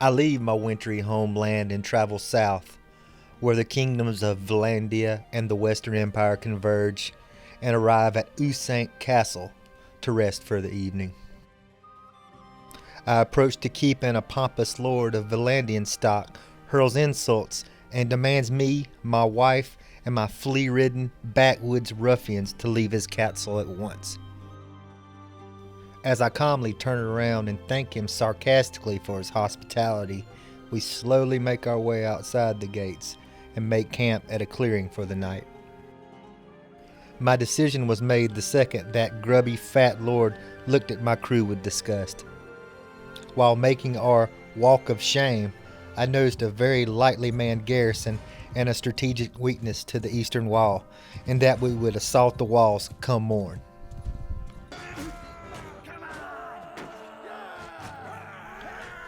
I leave my wintry homeland and travel south, where the kingdoms of Valandia and the Western Empire converge, and arrive at Usank Castle to rest for the evening. I approach the keep, and a pompous lord of Valandian stock hurls insults and demands me, my wife, and my flea-ridden backwoods ruffians to leave his castle at once. As I calmly turn around and thank him sarcastically for his hospitality, we slowly make our way outside the gates and make camp at a clearing for the night. My decision was made the second that grubby fat lord looked at my crew with disgust. While making our walk of shame, I noticed a very lightly manned garrison and a strategic weakness to the eastern wall, in that we would assault the walls come morn.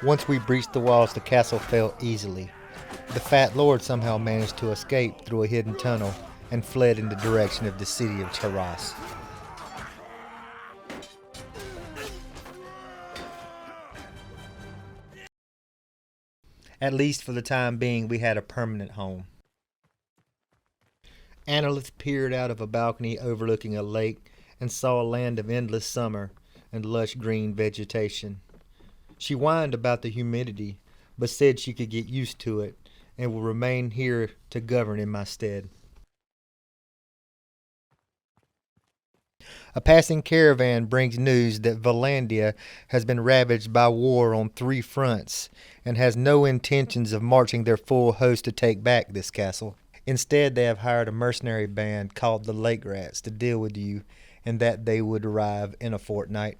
Once we breached the walls, the castle fell easily. The fat lord somehow managed to escape through a hidden tunnel and fled in the direction of the city of Taras. At least for the time being, we had a permanent home. Annalith peered out of a balcony overlooking a lake and saw a land of endless summer and lush green vegetation. She whined about the humidity, but said she could get used to it and will remain here to govern in my stead. A passing caravan brings news that Valandia has been ravaged by war on 3 fronts and has no intentions of marching their full host to take back this castle. Instead, they have hired a mercenary band called the Lake Rats to deal with you, and that they would arrive in a fortnight.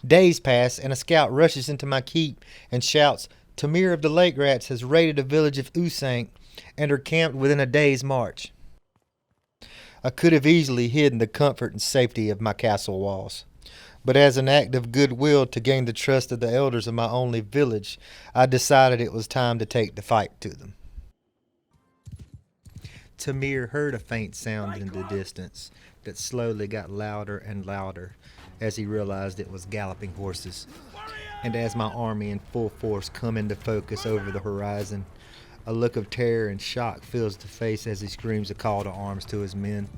Days pass, and a scout rushes into my keep and shouts, "Tamir of the Lake Rats has raided the village of Usank and are camped within a day's march." I could have easily hidden the comfort and safety of my castle walls, but as an act of goodwill to gain the trust of the elders of my only village, I decided it was time to take the fight to them. Tamir heard a faint sound in the distance that slowly got louder and louder as he realized it was galloping horses, and as my army in full force come into focus over the horizon, a look of terror and shock fills the face as he screams a call to arms to his men.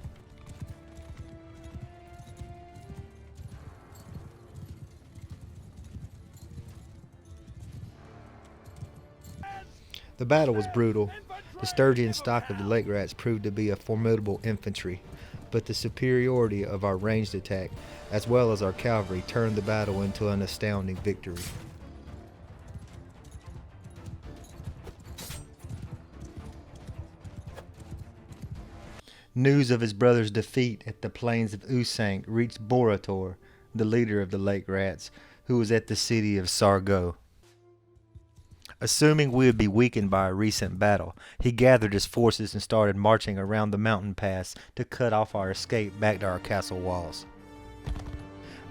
The battle was brutal. The Sturgian stock of the Lake Rats proved to be a formidable infantry, but the superiority of our ranged attack, as well as our cavalry, turned the battle into an astounding victory. News of his brother's defeat at the plains of Usank reached Borator, the leader of the Lake Rats, who was at the city of Sargo. Assuming we would be weakened by a recent battle, he gathered his forces and started marching around the mountain pass to cut off our escape back to our castle walls.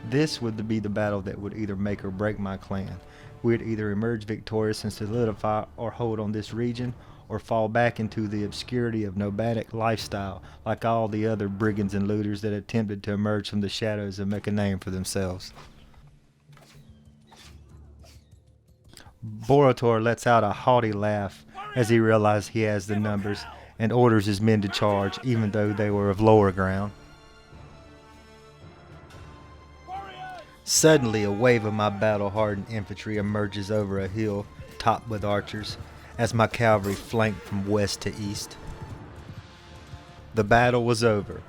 This would be the battle that would either make or break my clan. We would either emerge victorious and solidify or hold on this region, or fall back into the obscurity of nomadic lifestyle like all the other brigands and looters that attempted to emerge from the shadows and make a name for themselves. Borator lets out a haughty laugh as he realizes he has the numbers and orders his men to charge, even though they were of lower ground. Suddenly, a wave of my battle-hardened infantry emerges over a hill topped with archers, as my cavalry flanked from west to east. The battle was over.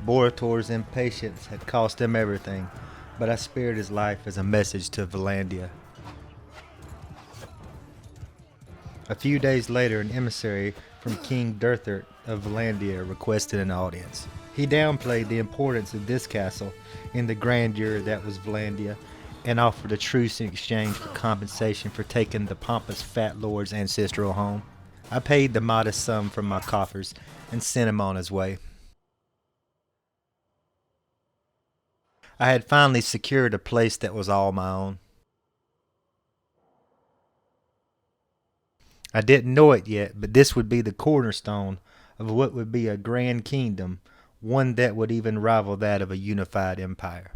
Borator's impatience had cost him everything, but I spared his life as a message to Valandia. A few days later, an emissary from King Durthert of Valandia requested an audience. He downplayed the importance of this castle in the grandeur that was Valandia, and offered a truce in exchange for compensation for taking the pompous fat lord's ancestral home. I paid the modest sum from my coffers and sent him on his way. I had finally secured a place that was all my own. I didn't know it yet, but this would be the cornerstone of what would be a grand kingdom, one that would even rival that of a unified empire.